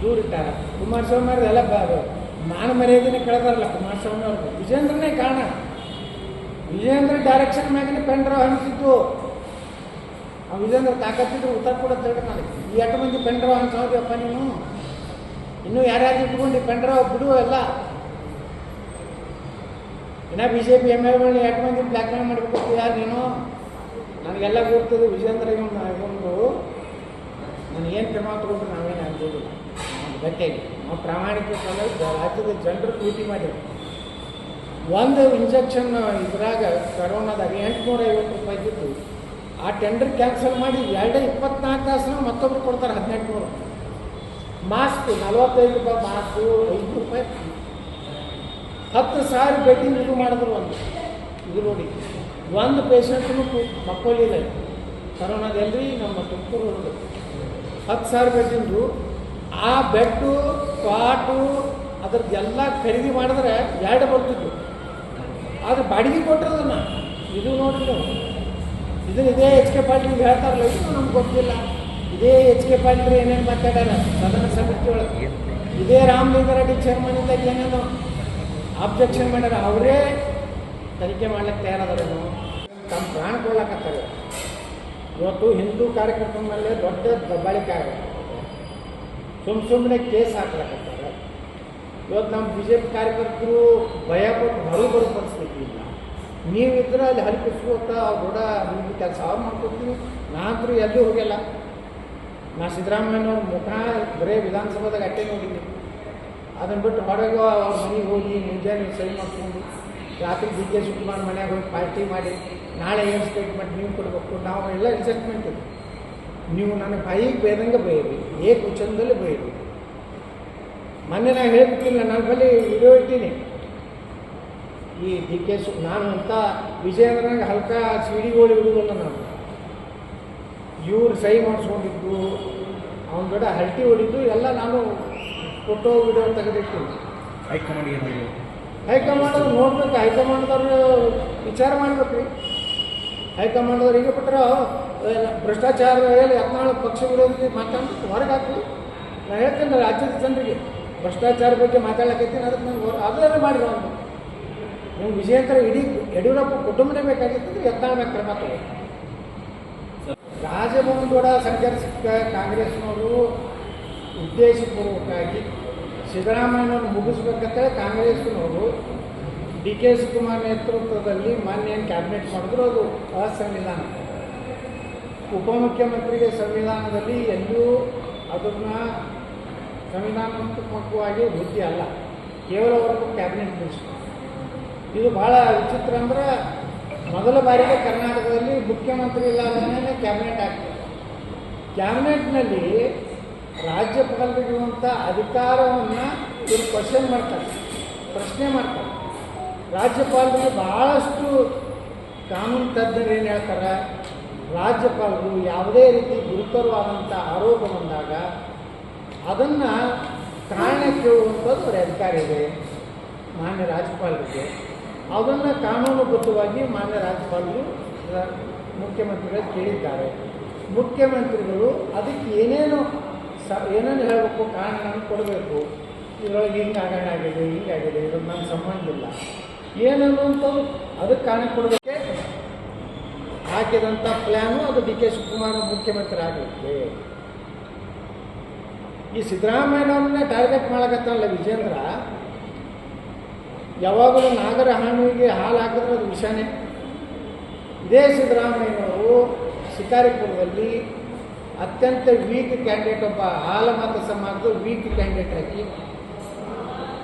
ದೂರಿಟ್ಟಾರ. ಕುಮಾರಸ್ವಾಮಿ ಅವ್ರದ್ದು ಎಲ್ಲ ಮಾನ ಮರ್ಯಾದೆನೇ ಕಳೆದಾರಲ್ಲ ಕುಮಾರಸ್ವಾಮಿ ಅವ್ರದ್ದು. ವಿಜೇಂದ್ರನೇ ಕಾರಣ. ವಿಜೇಂದ್ರ ಡೈರೆಕ್ಷನ್ ಮ್ಯಾಗಿನ ಪೆಂಡ್ರಾವ್ ಹಂಚಿದ್ದು. ಆ ವಿಜೇಂದ್ರ ತಾಕತ್ತಿದ್ರು ಉತ್ತರ ಕೂಡ ತೇಳಿ ನನಗೆ ಈ 8 ಮಂದಿ ಪೆಂಡ್ರಾವ್ ಹಂಚೋದಿಯಪ್ಪ ನೀನು. ಇನ್ನೂ ಯಾರ್ಯಾರು ಇಟ್ಕೊಂಡು ಪೆಂಡ್ರಾವ್ ಬಿಡು ಎಲ್ಲ. ಇನ್ನು BJP MLಗಳನ್ನ 8 ಮಂದಿ ಬ್ಲ್ಯಾಕ್ ಮೇಲ್ ಮಾಡಬೇಕು ಯಾರು ನೀನು? ನನಗೆಲ್ಲ ಗೊತ್ತದೆ ವಿಜೇಂದ್ರ ಇವೊಂದು ನನಗೇನು ಕ್ರಮ ತಗೊಂಡ್ರು ನಾವೇನು ಆಗ್ಬೋದಿಲ್ಲ. ನಾವು ಗಟ್ಟಿಯಾಗಿ ನಾವು ಪ್ರಾಮಾಣಿಕತೆ ರಾಜ್ಯದ ಜನರು ಪ್ರೀತಿ ಮಾಡಿದ್ರು. ಒಂದು ಇಂಜೆಕ್ಷನ್ ಇದ್ರಾಗ ಕರೋನಾದಾಗ 850 ರೂಪಾಯಿ ಇದ್ದು ಆ ಟೆಂಡರ್ ಕ್ಯಾನ್ಸಲ್ ಮಾಡಿ 2-24 ತಾಸು ಮತ್ತೊಬ್ರು ಕೊಡ್ತಾರೆ 1800. ಮಾಸ್ಕ್ 45 ರೂಪಾಯಿ ಮಾಸ್ಕು, 5 ರೂಪಾಯಿ 10,000 ಬೆಡ್ಡಿಂಗ್ ಇದು ಮಾಡಿದ್ರು. ಇದು ನೋಡಿ ಒಂದು ಪೇಷಂಟ್ನು ಮಕ್ಕಳಿಲ್ಲ ಕರೋನಾದಲ್ಲಿ ನಮ್ಮ ತುಮಕೂರು 10,000 ಬೆಡ್ಡಿಂದು. ಆ ಬೆಡ್ಡು ಕಾಟು ಅದ್ರದ್ದೆಲ್ಲ ಖರೀದಿ ಮಾಡಿದ್ರೆ 2 ಬರ್ತಿದ್ದು. ಆದರೆ ಬಾಡಿಗೆ ಕೊಟ್ಟಿರೋದನ್ನ ಇದು ನೋಡಿದ್ರು. ಇದೇ HK ಪಾಟೀಲ್ ಹೇಳ್ತಾರಲ್ಲ, ಇದು ನಮ್ಗೆ ಗೊತ್ತಿಲ್ಲ. ಇದೇ HK ಪಾಟೀಲ್ ಏನೇನು ಮಾತಾಡ್ಯಾರ ಸದನ ಸಮಿತಿ ಒಳಗೆ. ಇದೇ ರಾಮಲಿಂಗಾರೆಡ್ಡಿ ಚೇರ್ಮನ್ ಇದ್ದಾಗ ಏನೇನು ಆಬ್ಜೆಕ್ಷನ್ ಮಾಡ್ಯಾರ. ಅವರೇ ತನಿಖೆ ಮಾಡ್ಲಿಕ್ಕೆ ತಯಾರಾದರೇನು? ತಮ್ಮ ಪ್ರಾಣ ಕೊಡ್ಲಾಕತ್ತಾರೆ. ಇವತ್ತು ಹಿಂದೂ ಕಾರ್ಯಕರ್ತರ ಮೇಲೆ ದೊಡ್ಡ ದಬ್ಬಾಳಿಕೆ ಆಗುತ್ತೆ. ಸುಮ್ಮನೆ ಕೇಸ್ ಹಾಕ್ಲಾಕತ್ತಾರೆ. ಇವತ್ತು ನಮ್ಮ BJP ಕಾರ್ಯಕರ್ತರು ಭಯ ಪಟ್ಟು ಹೊರಗೆ ಬರೋ ಪರಿಸ್ಥಿತಿ ಇಲ್ಲ. ನೀವಿದ್ರೆ ಅಲ್ಲಿ ಹರಿಪಿಸ್ಕೋತ ಕೂಡ ನಿಮ್ಗೆ ಕೆಲಸ ಮಾಡ್ಕೊಡ್ತೀನಿ. ನಾನಂತರೂ ಎಲ್ಲೂ ಹೋಗಿಲ್ಲ. ನಾ ಸಿದ್ದರಾಮಯ್ಯನವ್ರ ಮುಖ ಬರೇ ವಿಧಾನಸಭಾದಾಗ ಅಟ್ಟೆ ನೋಡಿದ್ದೀನಿ. ಅದನ್ನು ಬಿಟ್ಟು ಹೊರಗೆ ಅವ್ರ ಮನೆಗೆ ಹೋಗಿ ಮುಂಜಾನೆ ಸಹಿ ಮಾಡ್ಕೊಂಡು ರಾತ್ರಿ DK ಶಿವಕುಮಾರ್ ಮನೆಯಾಗ ಹೋಗಿ ಪಾರ್ಟಿ ಮಾಡಿ ನಾಳೆ ಏನು ಸ್ಟೇಟ್ಮೆಂಟ್ ನೀವು ಕೊಡಬೇಕು. ನಾವು ಎಲ್ಲ ಅಡ್ಜಸ್ಟ್ಮೆಂಟ್ ಇದೆ. ನೀವು ನನಗೆ ಬಾಯಿಗೆ ಬೇದಂಗೆ ಬೈರಿ, ಕುಚಂದಲ್ಲಿ ಬೈರಿ. ಮೊನ್ನೆ ನಾನು ಹೇಳ್ಬಿಟ್ಟಿಲ್ಲ, ನನ್ನ ಬಳಿ ವಿಡಿಯೋ ಇಟ್ಟೀನಿ. ಈ DK ನಾನು ಅಂತ ವಿಜಯೇಂದ್ರನಾಗ ಹಲ್ಕ ಸಿಡಿಗಳು ಇಡುವುದಿಲ್ಲ. ನಾನು ಇವ್ರು ಸಹಿ ಮಾಡಿಸ್ಕೊಂಡಿದ್ದು, ಅವನ ಕಡೆ ಹಲ್ಟಿ ಹೊಡಿದ್ದು ಎಲ್ಲ ನಾನು ಫೋಟೋ ವಿಡಿಯೋ ತೆಗೆದಿರ್ತೀನಿ. ಹೈಕಮಾಂಡವ್ರು ನೋಡ್ಬೇಕು. ಹೈಕಮಾಂಡದವ್ರು ವಿಚಾರ ಮಾಡ್ಬೇಕು ರೀ. ಹೈಕಮಾಂಡದವ್ರು ಈಗ ಬಿಟ್ಟರೆ ಭ್ರಷ್ಟಾಚಾರ ಹೇಳಿ 14 ಪಕ್ಷ ವಿರೋಧಿ ಮಾತಾಡ್ಬಿಟ್ಟು ಹೊರಗೆ ಹಾಕಿ. ನಾನು ಹೇಳ್ತೇನೆ ರಾಜ್ಯದ ಜನರಿಗೆ ಭ್ರಷ್ಟಾಚಾರ ಬಗ್ಗೆ ಮಾತಾಡಕತ್ತೀನಿ. ಅದಕ್ಕೆ ನಾನು ಅದನ್ನೇ ಮಾಡಿರೋ ಒಂದು ನೀವು ವಿಜಯೇಂದ್ರ ಇಡೀ ಯಡಿಯೂರಪ್ಪ ಕುಟುಂಬನೇ ಬೇಕಾಗಿತ್ತು. 14 ಕ್ರಮ ತಗೋ. ರಾಜಭವನದೊಡ ಸಂಚರಿಸಿದ ಕಾಂಗ್ರೆಸ್ನವರು ಉದ್ದೇಶಪೂರ್ವಕವಾಗಿ ಸಿದ್ದರಾಮಯ್ಯನವ್ರು ಮುಗಿಸ್ಬೇಕಂತೇಳಿ ಕಾಂಗ್ರೆಸ್ನವರು DK ಶಿವಕುಮಾರ್ ನೇತೃತ್ವದಲ್ಲಿ ಮಾನ್ಯ ಕ್ಯಾಬಿನೆಟ್ ಮಾಡಿದ್ರು. ಅದು ಅಸಂವಿಧಾನ. ಉಪಮುಖ್ಯಮಂತ್ರಿಗೆ ಸಂವಿಧಾನದಲ್ಲಿ ಎಲ್ಲೂ ಅದನ್ನು ಸಂವಿಧಾನಾತ್ಮಕವಾಗಿ ಬುದ್ಧಿ ಅಲ್ಲ, ಕೇವಲ ಅವರನ್ನು ಕ್ಯಾಬಿನೆಟ್ ನಡೆಸಿದ್ರು. ಇದು ಭಾಳ ವಿಚಿತ್ರ. ಅಂದರೆ ಮೊದಲ ಬಾರಿಗೆ ಕರ್ನಾಟಕದಲ್ಲಿ ಮುಖ್ಯಮಂತ್ರಿ ಇಲ್ಲದೇ ಕ್ಯಾಬಿನೆಟ್ ಆಗ್ತದೆ. ಕ್ಯಾಬಿನೆಟ್ನಲ್ಲಿ ರಾಜ್ಯಪಾಲರಿರುವಂಥ ಅಧಿಕಾರವನ್ನು ಇವರು ಕ್ವಶನ್ ಮಾಡ್ತಾರೆ, ಪ್ರಶ್ನೆ ಮಾಡ್ತಾರೆ. ರಾಜ್ಯಪಾಲರಿಗೆ ಭಾಳಷ್ಟು ಕಾನೂನು ತಜ್ಞರು ಏನು ಹೇಳ್ತಾರೆ, ರಾಜ್ಯಪಾಲರು ಯಾವುದೇ ರೀತಿ ಗುರುತರವಾದಂಥ ಆರೋಪ ಬಂದಾಗ ಅದನ್ನು ಕಾರಣ ಕೇಳುವಂಥದ್ದು ಅವರ ಅಧಿಕಾರ ಇದೆ ಮಾನ್ಯ ರಾಜ್ಯಪಾಲರಿಗೆ. ಅದನ್ನು ಕಾನೂನುಬದ್ಧವಾಗಿ ಮಾನ್ಯ ರಾಜ್ಯಪಾಲರು ಮುಖ್ಯಮಂತ್ರಿಗಳು ಕೇಳಿದ್ದಾರೆ. ಮುಖ್ಯಮಂತ್ರಿಗಳು ಅದಕ್ಕೆ ಏನೇನು ಹೇಳಬೇಕು, ಕಾರಣವನ್ನು ಕೊಡಬೇಕು. ಇದರೊಳಗೆ ಹಿಂಗಾಗಿದೆ, ಇದು ನನ್ನ ಸಂಬಂಧ ಇಲ್ಲ ಏನನ್ನುವಂಥದ್ದು ಅದಕ್ಕೆ ಕಾರಣ ಕೊಡೋದಕ್ಕೆ ಹಾಕಿದಂಥ ಪ್ಲ್ಯಾನು ಅದು DK ಶಿವಕುಮಾರ್ ಮುಖ್ಯಮಂತ್ರಿ ಆಗಲಿಕ್ಕೆ. ಈ ಸಿದ್ದರಾಮಯ್ಯನವ್ರನ್ನೇ ಟಾರ್ಗೆಟ್ ಮಾಡಕತ್ತಲ್ಲ ವಿಜೇಂದ್ರ. ಯಾವಾಗಲೂ ನಾಗರ ಹಾನಿಗೆ ಹಾಲು ಹಾಕಿದ್ರೆ ಅದು ವಿಷಾನೇ. ಇದೇ ಸಿದ್ದರಾಮಯ್ಯನವರು ಶಿಕಾರಿಪುರದಲ್ಲಿ ಅತ್ಯಂತ ವೀಕ್ ಕ್ಯಾಂಡಿಡೇಟ್, ಒಬ್ಬ ಹಾಲಮತ ಸಮಾಜದ ವೀಕ್ ಕ್ಯಾಂಡಿಡೇಟ್ ಹಾಕಿ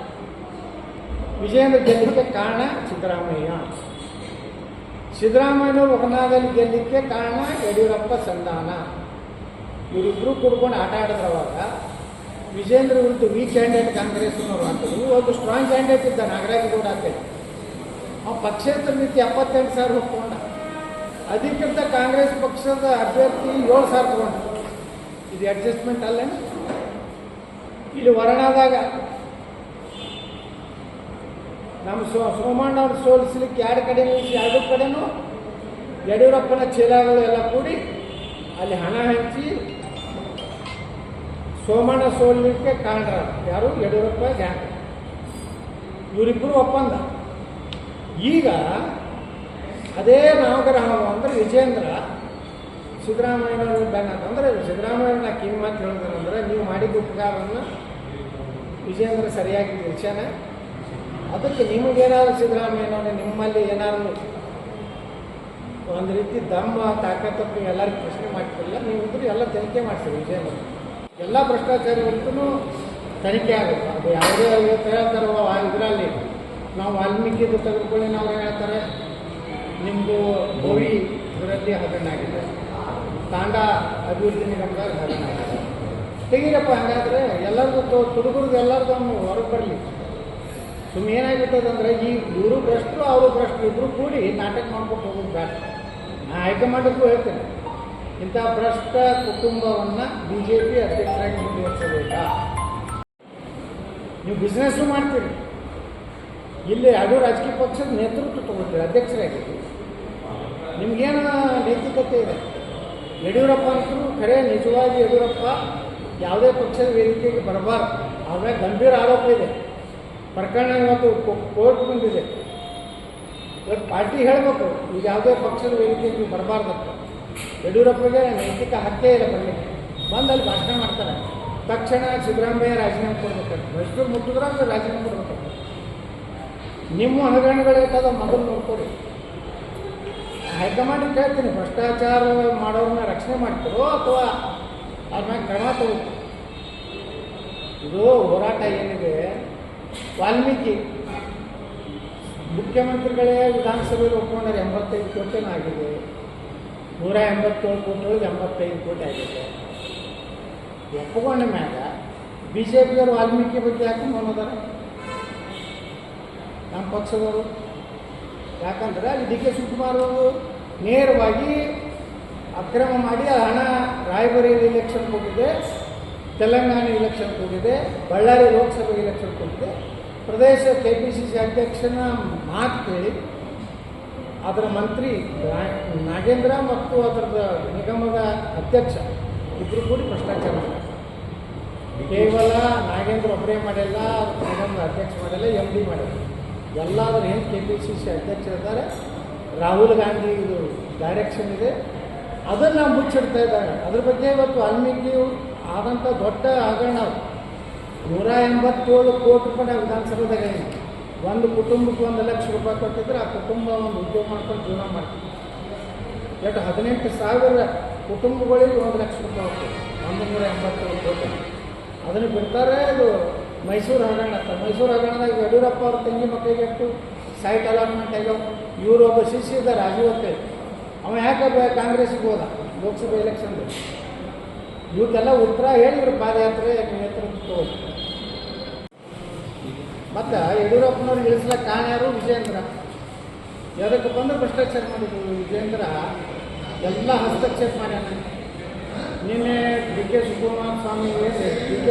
ವಿಜೇಂದ್ರ ಗೆಲ್ಲಲಿಕ್ಕೆ ಕಾರಣ ಸಿದ್ದರಾಮಯ್ಯ. ಸಿದ್ದರಾಮಯ್ಯನವರು ಹೊರನಾದಲ್ಲಿ ಗೆಲ್ಲಲಿಕ್ಕೆ ಕಾರಣ ಯಡಿಯೂರಪ್ಪ ಸಂಧಾನ. ಇವರಿಬ್ಬರು ಕೂಡ್ಕೊಂಡು ಆಟ ಆಡಿದ್ರವಾಗ ವಿಜೇಂದ್ರ ವಿರುದ್ಧ ವೀಕ್ ಕ್ಯಾಂಡಿಡೇಟ್ ಕಾಂಗ್ರೆಸ್ನವರು ಹಾಕಿದ್ರು. ಒಂದು ಸ್ಟ್ರಾಂಗ್ ಕ್ಯಾಂಡಿಡೇಟ್ ಇದ್ದ ನಾಗರಾಜಗೌಡ ಅಂತೇಳಿ. ಆ ಪಕ್ಷೇತರ ನೀತಿ 78,000 ಒಪ್ಕೊಂಡ. ಅಧಿಕೃತ ಕಾಂಗ್ರೆಸ್ ಪಕ್ಷದ ಅಭ್ಯರ್ಥಿ 7,000 ತಗೊಂಡು. ಇದು ಅಡ್ಜಸ್ಟ್ಮೆಂಟ್ ಅಲ್ಲ. ಇಲ್ಲಿ ವರಣಾದಾಗ ನಮ್ಮ ಸೋಮಣ್ಣ ಅವ್ರು ಸೋಲಿಸಲಿಕ್ಕೆ 2 ಕಡೆ ನಿಲ್ಲಿಸಿ 2 ಕಡೆನೂ ಯಡಿಯೂರಪ್ಪನ ಚೀಲಗಳು ಎಲ್ಲ ಕೂಡಿ ಅಲ್ಲಿ ಹಣ ಹಂಚಿ ಸೋಮಣ್ಣ ಸೋಲಿಕ್ಕೆ ಕಾರಣ ಯಾರು? ಯಡಿಯೂರಪ್ಪ ಗ್ಯಾಂಗ್. ಇವರಿಬ್ಬರು ಒಪ್ಪಂದ. ಈಗ ಅದೇ ನಾಮಕರಣ ಅಂದರೆ ವಿಜೇಂದ್ರ ಸಿದ್ದರಾಮಯ್ಯನವ್ರ ಬ್ಯಾನ್ ಅಂದರೆ ಸಿದ್ದರಾಮಯ್ಯನ ಕಿಮ್ಮತ್ತು ಹೇಳಿದ್ರಂದ್ರೆ ನೀವು ಮಾಡಿದ ಉಪಕಾರವನ್ನು ವಿಜೇಂದ್ರ ಸರಿಯಾಗಿ ವಿಚಾರ ಅದಕ್ಕೆ ನಿಮಗೇನಾದ್ರು ಸಿದ್ದರಾಮಯ್ಯನವ್ರೆ ನಿಮ್ಮಲ್ಲಿ ಏನಾದ್ರು ಒಂದು ರೀತಿ ದಮ್ಮ ತಾಕತ್ತಪ್ಪು ಎಲ್ಲರಿಗೂ ಪ್ರಶ್ನೆ ಮಾಡ್ತಿರಲಿಲ್ಲ. ನೀವು ಇದ್ರೆ ಎಲ್ಲ ತನಿಖೆ ಮಾಡ್ತೀರಿ. ವಿಜೇಂದ್ರ ಎಲ್ಲ ಭ್ರಷ್ಟಾಚಾರಕ್ಕೂ ತನಿಖೆ ಆಗುತ್ತೆ. ಅದು ಯಾವುದೇ ಹೇಳ್ತಾರೆ ಇದರಲ್ಲಿ ನಾವು ವಾಲ್ಮೀಕಿದು ತೆಗೆದುಕೊಳ್ಳಿ, ನಾವು ಹೇಳ್ತಾರೆ ನಿಮ್ಮದು ಗೋವಿ ಇದರಲ್ಲಿ ಹಗರಣ ಆಗಿದೆ, ತಾಂಡ ಅಭಿವೃದ್ಧಿ ನಿಗಮದಾಗ ಹಗರಣ ಆಗಿದೆ. ತೆಗೀರಪ್ಪ. ಹಾಗಾದರೆ ಎಲ್ಲರಿಗೂ ತುಡುಗರಿಗೆ ಎಲ್ಲರಿಗೂ ಹೊರಗೆ ಬರಲಿ. ಸುಮ್ಮನೆ ಏನಾಗಿರ್ತದಂದ್ರೆ ಈ ಇವರು ಭ್ರಷ್ಟರು ಅವರು ಭ್ರಷ್ಟರು ಇಬ್ಬರು ಕೂಡಿ ನಾಟಕ ಮಾಡ್ಕೊಂಡು ಹೋಗೋದು ಬೇಡ. ನಾ ಹೈಕಮಾಂಡಕ್ಕೂ ಹೇಳ್ತೇನೆ, ಇಂಥ ಭ್ರಷ್ಟ ಕುಟುಂಬವನ್ನು BJP ಅಧ್ಯಕ್ಷರಾಗಿ ಮುಂದುವರಿಸಬೇಕಾ? ನೀವು ಬಿಸ್ನೆಸ್ಸು ಮಾಡ್ತೀರಿ, ಇಲ್ಲಿ ಯಾವುದೋ ರಾಜಕೀಯ ಪಕ್ಷದ ನೇತೃತ್ವ ತಗೋತೀರಿ, ಅಧ್ಯಕ್ಷರಾಗಿ ನಿಮಗೇನು ನೈತಿಕತೆ ಇದೆ? ಯಡಿಯೂರಪ್ಪ ಅಂತೂ ಖರೆ ನಿಜವಾಗಿ ಯಡಿಯೂರಪ್ಪ ಯಾವುದೇ ಪಕ್ಷದ ವೇದಿಕೆಗೆ ಬರಬಾರ್ದು. ಆಮೇಲೆ ಗಂಭೀರ ಆರೋಪ ಇದೆ. ಪ್ರಕರಣ ಇವತ್ತು ಕೋರ್ಟ್ ಬಂದಿದೆ. ಇವತ್ತು ಪಾರ್ಟಿ ಹೇಳಬೇಕು ಈಗ ಯಾವುದೇ ಪಕ್ಷದ ವೇದಿಕೆಗೆ ಬರಬಾರ್ದಪ್ಪ. ಯಡಿಯೂರಪ್ಪಗೆ ನೈತಿಕ ಹಕ್ಕೇ ಇಲ್ಲ ಬರಲಿಕ್ಕೆ. ಬಂದು ಅಲ್ಲಿ ಭಾಷಣ ಮಾಡ್ತಾರೆ. ತಕ್ಷಣ ಸಿದ್ದರಾಮಯ್ಯ ರಾಜೀನಾಮೆ ಕೊಡ್ಬೇಕಾಗ್ತದೆ. ಭ್ರಷ್ಟರು ಮುಟ್ಟಿದ್ರೆ ಅಂದ್ರೆ ರಾಜೀನಾಮೆ ಕೊಡ್ಬೇಕಾಗ್ತದೆ. ನಿಮ್ಮ ಹಗರಣಗಳಿರ್ತದ ಮೊದಲು ನೋಡ್ಕೊಡಿ. ಹೈಕಮಾಂಡಿಗೆ ಕೇಳ್ತೀನಿ, ಭ್ರಷ್ಟಾಚಾರ ಮಾಡೋರನ್ನ ರಕ್ಷಣೆ ಮಾಡ್ತೀರೋ ಅಥವಾ ಅವ್ರ ಮ್ಯಾಗ ಕ್ರಮ ತಗೋತೀವಿ? ಇದು ಹೋರಾಟ ಏನಿದೆ, ವಾಲ್ಮೀಕಿ ಮುಖ್ಯಮಂತ್ರಿಗಳೇ ವಿಧಾನಸಭೆಯಲ್ಲಿ ಒಪ್ಕೊಂಡ್ರೆ 85 ಕೋಟಿನೂ ಆಗಿದೆ, 187 ಕೋಟಿ 85 ಕೋಟಿ ಆಗಿದೆ. ಒಪ್ಪಿಕೊಂಡ ಮ್ಯಾಗ BJPಯವರು ವಾಲ್ಮೀಕಿ ಬಗ್ಗೆ ಯಾಕೆ ಮೌನದಾರ? ನಮ್ಮ ಪಕ್ಷದವರು ಯಾಕಂದ್ರೆ ಅಲ್ಲಿ DK ಶಿವಕುಮಾರ್ ಅವರು ನೇರವಾಗಿ ಅಕ್ರಮ ಮಾಡಿ ಆ ಹಣ ರಾಯಬರೇಲಿ ಎಲೆಕ್ಷನ್ ಹೋಗಿದೆ, ತೆಲಂಗಾಣ ಎಲೆಕ್ಷನ್ ಹೋಗಿದೆ, ಬಳ್ಳಾರಿ ಲೋಕಸಭೆ ಎಲೆಕ್ಷನ್ ಹೋಗಿದೆ. ಪ್ರದೇಶ KPCC ಅಧ್ಯಕ್ಷನ ಮಾತು ಕೇಳಿ ಅದರ ಮಂತ್ರಿ ನಾಗೇಂದ್ರ ಮತ್ತು ಅದರ ನಿಗಮದ ಅಧ್ಯಕ್ಷ ಇಬ್ಬರು ಕೂಡಿ ಭ್ರಷ್ಟಾಚಾರ ಮಾಡ್ತಾರೆ. ಕೇವಲ ನಾಗೇಂದ್ರ ಒಬ್ಬರೇ ಮಾಡಿಲ್ಲ, ನಿಗಮದ ಅಧ್ಯಕ್ಷ ಮಾಡಿಲ್ಲ, MD ಮಾಡಿಲ್ಲ. ಎಲ್ಲಾದರೂ ಏನು KPCC ಅಧ್ಯಕ್ಷರಿದ್ದಾರೆ, ರಾಹುಲ್ ಗಾಂಧಿ ಇದು ಡೈರೆಕ್ಷನ್ ಇದೆ, ಅದನ್ನು ಮುಚ್ಚಿಡ್ತಾ ಇದ್ದಾರೆ. ಅದ್ರ ಬಗ್ಗೆ ಇವತ್ತು ವಾಲ್ಮೀಕಿ ಆದಂಥ ದೊಡ್ಡ ಹಗರಣ 187 ಕೋಟಿ ರೂಪಾಯಿ ವಿಧಾನಸಭೆದಾಗ ಒಂದು ಕುಟುಂಬಕ್ಕೆ 1 ಲಕ್ಷ ರೂಪಾಯಿ ಕೊಟ್ಟಿದ್ರೆ ಆ ಕುಟುಂಬ ಒಂದು ಉದ್ಯೋಗ ಮಾಡ್ಕೊಂಡು ಜೀವನ ಮಾಡ್ತೀವಿ. ಎಷ್ಟು 18,000 ಕುಟುಂಬಗಳಿಗೆ 1 ಲಕ್ಷ ರೂಪಾಯಿ ಹೋಗ್ತದೆ, 187 ಕೋಟಿ. ಅದನ್ನು ಬಿಡ್ತಾರೆ. ಇದು ಮೈಸೂರು ಹಗರಣ ಅಂತ. ಮೈಸೂರು ಹಗರಣದಾಗ ಯಡಿಯೂರಪ್ಪ ಅವ್ರ ತಂಗಿ ಮಕ್ಕಳಿಗೆ ಎಷ್ಟು ಸೈಟ್ ಅಲಾಟ್ಮೆಂಟ್ ಆಗ್ಯಾವ. ಇವರು ಒಬ್ಬ ಶಿಷ್ಯ ಇದ್ದಾರೆ ರಾಜೀವ್ ಅಂತೇಳಿ, ಅವ ಯಾಕೆ ಕಾಂಗ್ರೆಸ್ಗೆ ಹೋದ ಲೋಕಸಭೆ ಎಲೆಕ್ಷನ್. ಇವಕ್ಕೆಲ್ಲ ಉತ್ತರ ಹೇಳಿ ಇವರು ಪಾದಯಾತ್ರೆ ನೇತೃತ್ವ ತಗೋದು. ಮತ್ತು ಯಡಿಯೂರಪ್ಪನವ್ರಿಗೆ ಇಳಿಸ್ಲಕ್ಕೆ ಕಾರಣ ಯಾರು? ವಿಜೇಂದ್ರ. ಯಾವುದಕ್ಕೆ ಬಂದು ಭ್ರಷ್ಟಾಚಾರ ಮಾಡಿದ್ರು ವಿಜೇಂದ್ರ, ಎಲ್ಲ ಹಸ್ತಕ್ಷೇಪ ಮಾಡ್ಯಾನ. ನಿನ್ನೆ DK ಶಿವಕುಮಾರ ಸ್ವಾಮಿ